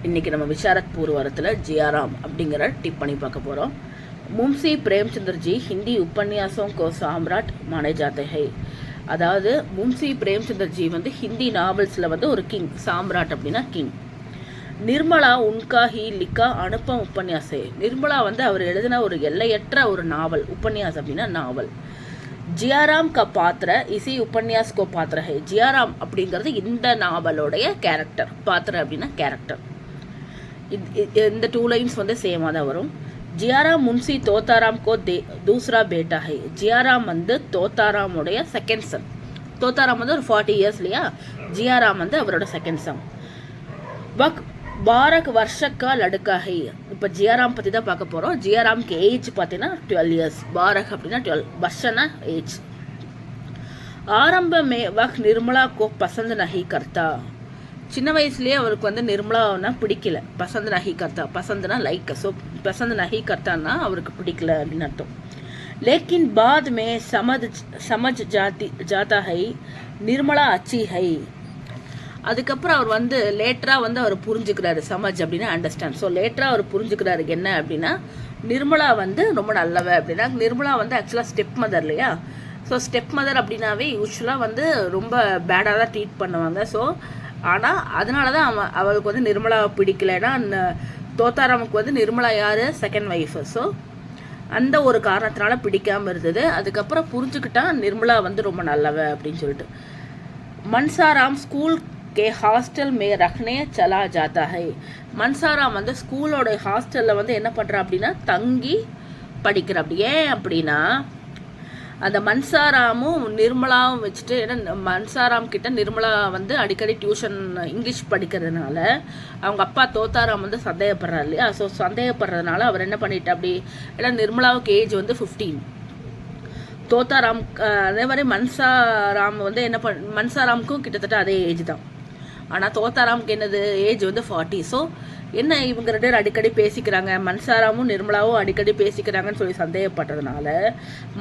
இன்றைக்கி நம்ம விசாரத் பூர்வரத்தில் ஜியாராம் அப்படிங்கிற டிப்பணி பார்க்க போகிறோம். முன்ஷி பிரேம்சந்தர் ஜி ஹிந்தி உபன்யாசம் கோ சாம்ராட் மானே ஜாते हैं. அதாவது முன்ஷி பிரேம்சந்தர் ஜி வந்து ஹிந்தி நாவல்ஸில் வந்து ஒரு கிங். சாம்ராட் அப்படின்னா கிங். நிர்மலா உன்கா ஹி லிக்கா அனுப்பம் உபன்யாசே. நிர்மலா வந்து அவர் எழுதின ஒரு எல்லையற்ற ஒரு நாவல். உபன்யாஸ் அப்படின்னா நாவல். ஜியாராம் கா பாத்திர இசி உபன்யாஸ் கோ பாத்திர ஹை. ஜியாராம் அப்படிங்கிறது இந்த நாவலோடைய கேரக்டர். பாத்திர அப்படின்னா கேரக்டர். இந்த 2 லைன்ஸ் வந்து சேமாக தான் வரும். ஜியாராம் முன்ஷி தோத்தாராம் கோ தூசரா பேட்டா ஹை. ஜியாராம் வந்து தோத்தாராமுடைய செகண்ட் சன். தோத்தாராம் வந்து ஒரு 40 years இல்லையா. ஜியாராம் வந்து அவரோட செகண்ட் சன். வக் 12 வருஷக்கா லடுக்கா ஹை. இப்போ ஜியாராம் பற்றி தான் பார்க்க போகிறோம். ஜியாராம்க்கு ஏஜ் பார்த்தீங்கன்னா 12 years. 12 அப்படின்னா 12 வருஷனா ஏஜ். ஆரம்ப மே வக் நிர்மலா கோ பசந்த் நஹி கர்த்தா. சின்ன வயசுலேயே அவருக்கு வந்து நிர்மலானா பிடிக்கல. பசந்த் நஹி கர்த்தா, பசந்த்னா லைக். ஸோ பசந்த் நஹி கர்த்தான்னா அவருக்கு பிடிக்கல அப்படின்னு அர்த்தம். லேக்கின் பாத் மே சமஜ் ஜாத்தா ஹை நிர்மலா அச்சி ஹை. அதுக்கப்புறம் அவர் வந்து லேட்டராக வந்து அவர் புரிஞ்சுக்கிறாரு. சமஜ் அப்படின்னா அண்டர்ஸ்டாண்ட். ஸோ லேட்டராக அவர் புரிஞ்சுக்கிறாரு என்ன அப்படின்னா நிர்மலா வந்து ரொம்ப நல்லவ அப்படின்னா. நிர்மலா வந்து ஆக்சுவலாக ஸ்டெப் மதர் இல்லையா. ஸோ ஸ்டெப் மதர் அப்படின்னாவே யூஸ்வலாக வந்து ரொம்ப பேடாக தான் ட்ரீட் பண்ணுவாங்க. ஸோ ஆனால் அதனால தான் அவளுக்கு வந்து நிர்மலாவை பிடிக்கலைன்னா தோத்தாராமுக்கு வந்து நிர்மலா யார் செகண்ட் ஒய்ஃபு. ஸோ அந்த ஒரு காரணத்தினால பிடிக்காமல் இருந்தது. அதுக்கப்புறம் புரிஞ்சுக்கிட்டா நிர்மலா வந்து ரொம்ப நல்லவ அப்படின்னு சொல்லிட்டு. மன்சாராம் ஸ்கூல் கே ஹாஸ்டல் மே ரஹ்னே சலா ஜாத்தா ஹை. மன்சாராம் வந்து ஸ்கூலோட ஹாஸ்டலில் வந்து என்ன பண்ணுறா அப்படின்னா தங்கி படிக்கிற. அப்படி ஏன் அப்படின்னா அந்த மன்சாராமும் நிர்மலாவும் வச்சுட்டு, ஏன்னா மன்சாராம் கிட்ட நிர்மலா வந்து அடிக்கடி டியூஷன் இங்கிலீஷ் படிக்கிறதுனால அவங்க அப்பா தோத்தாராம் வந்து சந்தேகப்படுறாரு இல்லையா. ஸோ சந்தேகப்படுறதுனால அவர் என்ன பண்ணிட்டா அப்படி, ஏன்னா நிர்மலாவுக்கு ஏஜ் வந்து 15. தோத்தாராம் அதே மாதிரி மன்சாராம் வந்து என்ன மன்சாராமுக்கும் கிட்டத்தட்ட அதே ஏஜ் தான். ஆனால் தோத்தாராமுக்கு என்னது ஏஜ் வந்து 40. ஸோ என்ன இவங்க 2 பேர் அடிக்கடி பேசிக்கிறாங்க, மன்சாராமும் நிர்மலாவும் அடிக்கடி பேசிக்கிறாங்கன்னு சொல்லி சந்தேகப்பட்டதுனால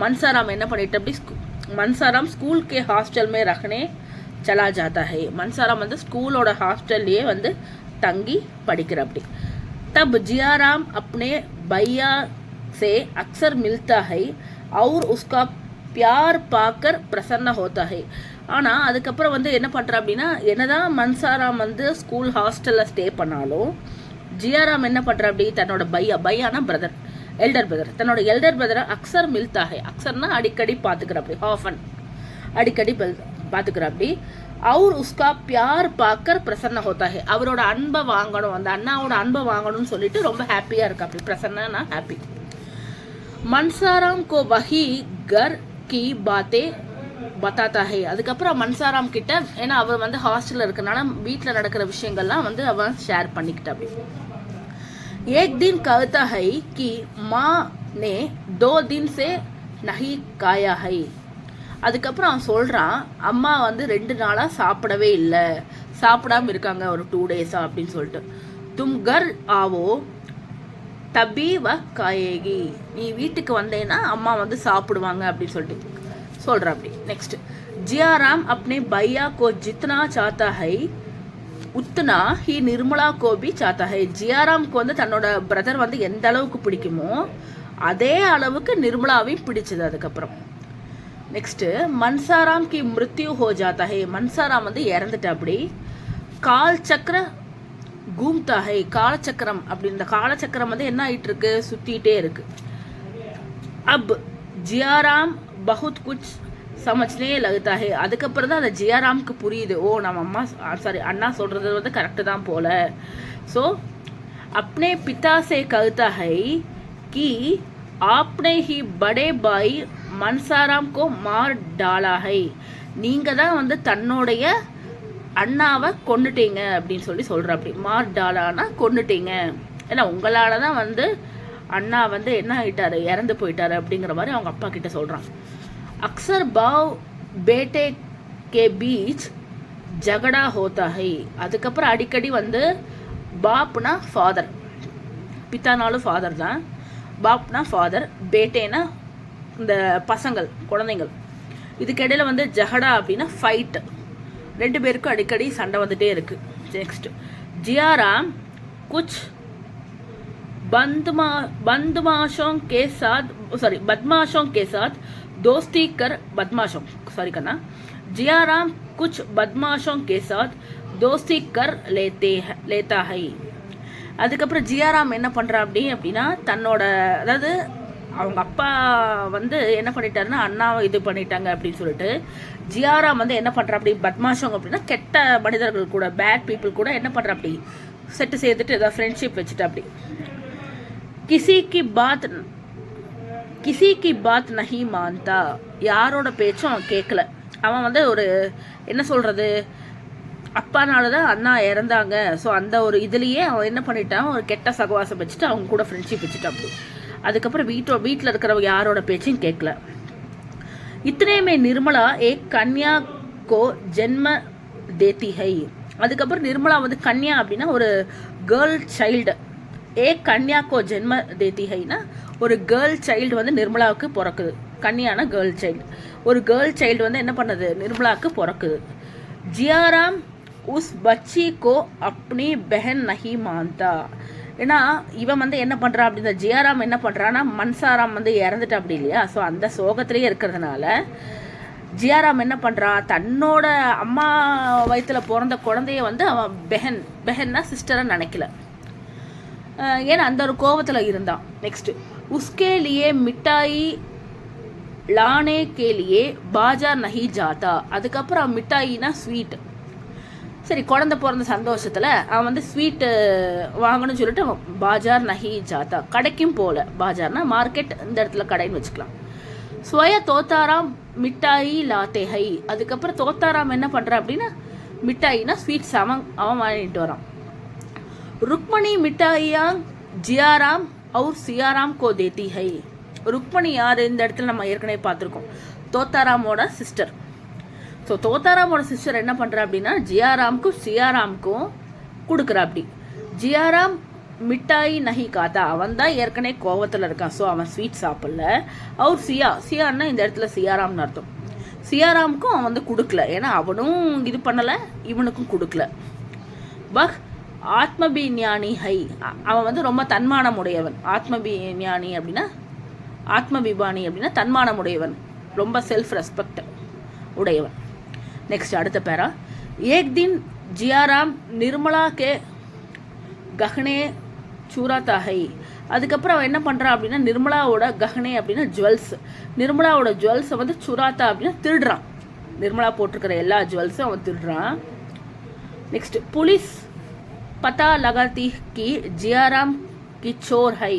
மன்சாராம் என்ன பண்ணிட்டு அப்படி மன்சாராம் ஸ்கூல் கே ஹாஸ்டல் மே ரஹ்னே சலா ஜாத்தா ஹை. மன்சாராம் வந்து ஸ்கூலோட ஹாஸ்டல்லையே வந்து தங்கி படிக்கிற அப்படி. தப் ஜியாராம் அப்னே பையா से अक्सर मिलता है और उसका प्यार पाकर प्रसन्न होता है. ஆனால் அதுக்கப்புறம் வந்து என்ன பண்ணுறா அப்படின்னா, என்னதான் மன்சாராம் வந்து ஸ்கூல் ஹாஸ்டலில் ஸ்டே பண்ணாலும் ஜியாராம் என்ன பண்ணுறா அப்படி தன்னோட பையானா பிரதர், எல்டர் பிரதர், தன்னோட எல்டர் பிரதரை அக்சர் மில்தாகை. அக்சர்னா அடிக்கடி பார்த்துக்கிற அப்படி, ஆஃபன் அடிக்கடி பார்த்துக்கிற அப்படி. அவர் உஸ்கா பியார் பாக்கர் பிரசன்ன ஹோத்தாகே. அவரோட அன்பை வாங்கணும், அந்த அண்ணாவோட அன்பை வாங்கணும்னு சொல்லிட்டு ரொம்ப ஹாப்பியாக இருக்கா அப்படி. பிரசன்னா ஹாப்பி. மன்சாராம் கோ வஹி கர் கி பாத்தே பத்தாத்தா ஹே. அதுக்கப்புறம் மன்சாராம் கிட்ட, ஏன்னா அவர் வந்து ஹாஸ்டலில் இருக்கனால வீட்டில் நடக்கிற விஷயங்கள்லாம் வந்து அவன் ஷேர் பண்ணிக்கிட்ட அப்படி. ஏக் தின் கஹ்தா ஹை கி மா நே 2 दिन से நஹி காயா ஹை. அதுக்கப்புறம் அவன் சொல்கிறான், அம்மா வந்து 2 நாளாக சாப்பிடவே இல்லை, சாப்பிடாமல் இருக்காங்க ஒரு 2 days அப்படின்னு சொல்லிட்டு. தும் கர் ஆவோ தபி வ காயேகி. நீ வீட்டுக்கு வந்தேன்னா அம்மா வந்து சாப்பிடுவாங்க அப்படின்னு சொல்லிட்டு சொல்கிற அப்படி. நெக்ஸ்ட், ஜியாராம் அப்னே பையா கோ ஜித்னா சாத்தா ஹை உத்னா ஹி நிர்மலா கோ பி சாத்தா ஹை. ஜியாராம்க்கு வந்து தன்னோட பிரதர் வந்து எந்த அளவுக்கு பிடிக்குமோ அதே அளவுக்கு நிர்மலாவையும் பிடிச்சது. அதுக்கப்புறம் நெக்ஸ்ட்டு, மன்சாராம் கி மிருத்யு ஹோ ஜாத்தா ஹை. மன்சாராம் வந்து இறந்துட்டா அப்படி. கால் சக்கர கூம்தா ஹை. காலச்சக்கரம் அப்படி, இந்த காலச்சக்கரம் வந்து என்ன ஆகிட்டு இருக்கு, சுற்றிகிட்டே இருக்கு. அப் ஜியாராம் பகுத் குச் சமஜ்னே லகுதா ஹை. அதுக்கப்புறம் தான் அந்த ஜியாராம்க்கு புரியுது, ஓ நம்ம அண்ணா சொல்கிறது வந்து கரெக்டு தான் போல. ஸோ அப்னே பிதா சே கஹ்தா high Ki Apne he Bade பாய் மன்சாராம் கோ மார் டாலா ஹை. நீங்கள் தான் வந்து தன்னுடைய அண்ணாவை கொண்டுட்டீங்க அப்படின்னு சொல்லி சொல்கிற அப்படி. மார் டாலானா கொண்டுட்டீங்க, ஏன்னா உங்களால் தான் வந்து அண்ணா வந்து என்ன ஆகிட்டாரு, இறந்து போயிட்டாரு அப்படிங்கிற மாதிரி அவங்க அப்பா கிட்ட சொல்கிறான். அக்சர் பாவ் பேட்டே கே பீச் ஜகடா ஹோத்தா ஹை. அதுக்கப்புறம் அடிக்கடி வந்து பாப்னா ஃபாதர், பித்தானாலும் ஃபாதர் தான், பாப்னா ஃபாதர், பேட்டேனா இந்த பசங்கள் குழந்தைங்கள். இதுக்கிடையில் வந்து ஜகடா அப்படின்னா ஃபைட்டு. 2 பேருக்கும் அடிக்கடி சண்டை வந்துட்டே இருக்குது. நெக்ஸ்ட், ஜியாராம் कुछ बदमाशों के साथ दोस्ती कर बदमाशों सॉरी करना जियाराम कुछ बदमाशों के साथ दोस्ती कर लेता है. அதுக்கப்புறம் ஜியாராம் என்ன பண்ணுறா அப்படின்னா தன்னோட அதாவது அவங்க அப்பா வந்து என்ன பண்ணிட்டாருன்னா அண்ணாவை இது பண்ணிட்டாங்க அப்படின்னு சொல்லிட்டு ஜியாராம் வந்து என்ன பண்ணுறா பத்மாஷங்க அப்படின்னா கெட்ட மனிதர்கள் கூட பேட் பீப்புள் கூட என்ன பண்ணுறா செட்டு சேர்த்துட்டு ஏதாவது ஃப்ரெண்ட்ஷிப் வச்சுட்டு கிசி கி பாத் நஹி மான்தா, யாரோட பேச்சும் அவன் கேட்கல. அவன் வந்து ஒரு என்ன சொல்கிறது, அப்பானால தான் அண்ணா இறந்தாங்க. ஸோ அந்த ஒரு இதுலேயே அவன் என்ன பண்ணிட்டான், ஒரு கெட்ட சகவாசம் வச்சுட்டு அவங்க கூட ஃப்ரெண்ட்ஷிப் வச்சுட்டான். அதுக்கப்புறம் வீட்டில் இருக்கிறவங்க யாரோட பேச்சையும் கேட்கல. இத்தனையுமே நிர்மலா கன்யா கோ ஜென்ம தேத்தி ஹை. அதுக்கப்புறம் நிர்மலா வந்து கன்யா அப்படின்னா ஒரு கேர்ள் சைல்டு. கன்யா கோ ஜென்ம தேத்தி ஹைனா ஒரு கேர்ள் சைல்டு வந்து நிர்மலாவுக்கு பிறக்குது. கன்யானா கேர்ள் சைல்டு. ஒரு கேர்ள் சைல்டு வந்து என்ன பண்ணுது, நிர்மலாவுக்கு பிறக்குது. ஜியாராம் உஸ் பச்சி கோ அப்படி பெஹன் நஹி மான்தா. ஏன்னா இவன் வந்து என்ன பண்ணுறான் அப்படின்னா ஜியாராம் என்ன பண்ணுறான்னா மன்சாராம் வந்து இறந்துட்டா அப்படி இல்லையா. ஸோ அந்த சோகத்திலேயே இருக்கிறதுனால ஜியாராம் என்ன பண்ணுறான், தன்னோட அம்மா வயிற்றுல பிறந்த குழந்தைய வந்து அவன் பெஹன்னா சிஸ்டரை நினைக்கல. ஏன்னா அந்த ஒரு கோபத்தில் இருந்தான். நெக்ஸ்ட் உஸ்கே லியே மிட்டாயி லானே கேலியே பாஜார் நஹி ஜாதா. அதுக்கப்புறம் மிட்டாயினா ஸ்வீட். சரி, குழந்தை பிறந்த சந்தோஷத்தில் அவன் வந்து ஸ்வீட்டு வாங்கணும்னு சொல்லிட்டு அவன் பாஜார் நஹி ஜாதா, கடைக்கும் போகல. பாஜார்னா மார்க்கெட், இந்த இடத்துல கடைன்னு வச்சுக்கலாம். ஸ்வய தோத்தாராம் மிட்டாயி லாத்தே ஹை. அதுக்கப்புறம் தோத்தாராம் என்ன பண்ணுறான் அப்படின்னா மிட்டாயினா ஸ்வீட்ஸ் அவன் வாங்கிட்டு வரான். ருக்மணி மிட்டாயியாங் ஜியாராம் அவுர் சியாராம் கோ தேத்தி ஹை. ருக்மணி யார், இந்த இடத்துல நம்ம ஏற்கனவே பார்த்துருக்கோம், தோத்தாராமோட சிஸ்டர். ஸோ தோத்தாராமோட சிஸ்டர் என்ன பண்ணுறா அப்படின்னா ஜியாராம்க்கும் சியாராம்க்கும் கொடுக்குறா. ஜியாராம் மிட்டாய் நஹி காத்தா, அவன் தான் ஏற்கனவே கோவத்தில் இருக்கான். ஸோ அவன் ஸ்வீட் சாப்பிடல. அவர் சியான்னா இந்த இடத்துல சியாராம்னு அர்த்தம். சியாராமுக்கும் அவன் வந்து கொடுக்கல, ஏன்னா அவனும் இது பண்ணலை, இவனுக்கும் கொடுக்கல. ஆத்மபிஞானி ஹை, அவன் வந்து ரொம்ப தன்மானமுடையவன். ஆத்மபிஞானி அப்படின்னா ஆத்மபிபானி அப்படின்னா தன்மானமுடையவன், ரொம்ப செல்ஃப் ரெஸ்பெக்ட் உடையவன். நெக்ஸ்ட் அடுத்த பேரா. ஏக் தின் ஜியாராம் நிர்மலா கே கஹ்னே சூராத்தா ஹை. அதுக்கப்புறம் அவன் என்ன பண்ணுறான் அப்படின்னா நிர்மலாவோட கஹ்னே அப்படின்னா ஜுவல்ஸ், நிர்மலாவோட ஜுவல்ஸை வந்து சுராத்தா அப்படின்னா திருடுறான். நிர்மலா போட்டிருக்கிற எல்லா ஜுவல்ஸும் அவன் திருடுறான். நெக்ஸ்ட் புலிஸ் பத்தா லகாத்தி கி ஜியாராம் கி சோர் ஹை.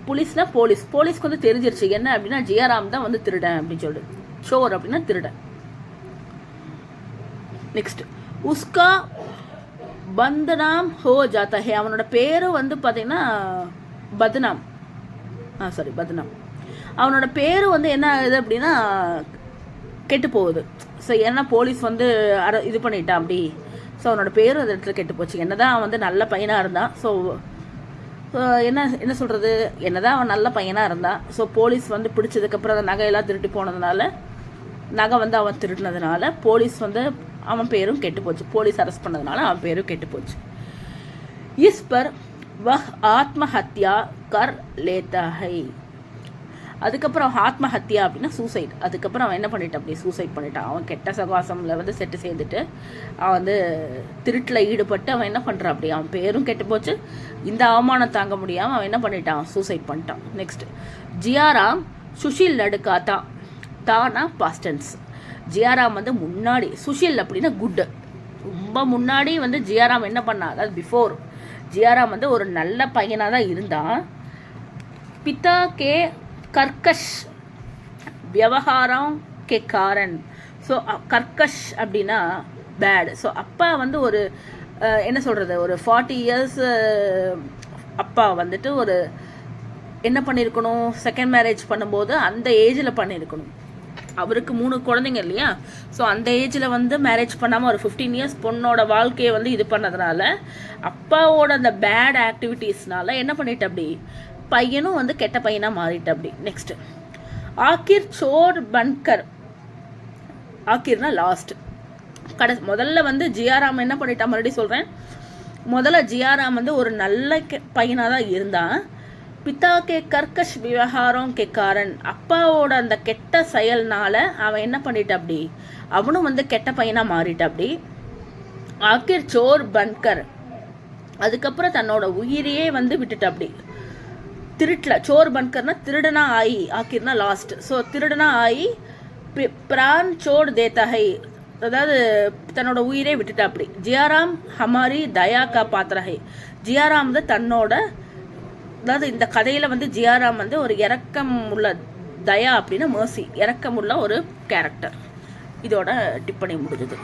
புலிஸ்னா போலீஸ்க்கு வந்து தெரிஞ்சிருச்சு என்ன அப்படின்னா ஜியாராம் தான் வந்து திருடன் அப்படின்னு சொல்லிட்டு. சோர் அப்படின்னா திருடன். நெக்ஸ்ட் உஸ்கா பந்தனாம் ஹோ ஜாத்தா ஹே. அவனோட பேரு வந்து பார்த்தீங்கன்னா பத்னாம். பத்னாம். அவனோட பேரு வந்து என்ன ஆகுது அப்படின்னா கெட்டு போகுது. ஸோ ஏன்னா போலீஸ் வந்து இது பண்ணிட்டான் அப்படி. ஸோ அவனோட பேரும் அந்த இடத்துல கெட்டு போச்சு. என்னதான் அவன் வந்து நல்ல பையனாக இருந்தான். ஸோ என்ன சொல்கிறது, என்னதான் அவன் நல்ல பையனாக இருந்தான். ஸோ போலீஸ் வந்து பிடிச்சதுக்கப்புறம் அந்த நகையெல்லாம் திருட்டி போனதுனால, நகை வந்து அவன் திருட்டினதுனால போலீஸ் வந்து அவன் பேரும் கெட்டு போச்சு. போலீஸ் அரெஸ்ட் பண்ணதுனால அவன் பேரும் கெட்டு போச்சு. இஸ் பர் வஹ் ஆத்மஹத்யா கர் லேத்தா ஹை. அதுக்கப்புறம் ஆத்மஹத்யா அப்படின்னா சூசைட். அதுக்கப்புறம் அவன் என்ன பண்ணிட்டான், அப்படி சூசைட் பண்ணிட்டான். அவன் கெட்ட சகவாசமில் வந்து செட்டு சேர்ந்துட்டு அவன் வந்து திருட்டில் ஈடுபட்டு அவன் என்ன பண்ணுறான், அப்படி அவன் பேரும் கெட்டு போச்சு. இந்த அவமானம் தாங்க முடியாமல் அவன் என்ன பண்ணிட்டான், சூசைட் பண்ணிட்டான். நெக்ஸ்ட் ஜியாராம் சுஷில் நடுக்காத்தா. தானா பாஸ்டன்ஸ். ஜியாராம் வந்து முன்னாடி, சுஷில் அப்படின்னா குட், ரொம்ப முன்னாடி வந்து ஜியாராம் என்ன பண்ணான், அதாவது பிஃபோர் ஜியாராம் வந்து ஒரு நல்ல பையனாக தான் இருந்தான். பிதா கே கர்கஷ் வியவஹாரம் கே காரன். ஸோ கர்கஷ் அப்படின்னா பேட். ஸோ அப்பா வந்து ஒரு என்ன சொல்கிறது, ஒரு 40 years அப்பா வந்துட்டு ஒரு என்ன பண்ணியிருக்கணும், செகண்ட் மேரேஜ் பண்ணும்போது அந்த ஏஜில் பண்ணியிருக்கணும். அவருக்கு 3 குழந்தைங்க இல்லையா. ஸோ அந்த ஏஜில் வந்து மேரேஜ் பண்ணாமல் ஒரு 15 years பொண்ணோட வாழ்க்கையை வந்து இது பண்ணதுனால அப்பாவோட அந்த பேட் ஆக்டிவிட்டீஸ்னால என்ன பண்ணிட்டு அப்படி பையனும் வந்து கெட்ட பையனாக மாறிட்டு அப்படி. நெக்ஸ்ட் ஆக்கிர் சோர் பன்கர். ஆக்கிர்னா லாஸ்ட், முதல்ல வந்து ஜியாராம் என்ன பண்ணிட்டான், மறுபடியும் சொல்கிறேன், முதல்ல ஜியாராம் வந்து ஒரு நல்ல பையனாக தான் இருந்தான். பிதா கே கர்கஷ் விவகாரம் கே காரன், அப்பாவோட அந்த கெட்ட செயல்னால அவன் என்ன பண்ணிட்ட அப்படி, அவனும் வந்து கெட்ட பையனாக மாறிட்ட அப்படி. ஆக்கிர் சோர் பன்கர், அதுக்கப்புறம் தன்னோட உயிரையே வந்து விட்டுட்ட அப்படி. திருட்டில் சோர் பன்கர்னா திருடனா ஆகி, ஆக்கிர்னா லாஸ்ட், ஸோ திருடனா ஆகி பிரான் சோர் தேத்தகை, அதாவது தன்னோட உயிரே விட்டுட்டா அப்படி. ஜியாராம் ஹமாரி தயா கா பாத்திரஹை, ஜியாராம் வந்து தன்னோட, அதாவது இந்த கதையில் வந்து ஜியாராம் வந்து ஒரு இரக்கம் உள்ள, தயா அப்படின்னா மர்சி, இரக்கம் உள்ள ஒரு கேரக்டர். இதோட டிப்பணி முடிஞ்சது.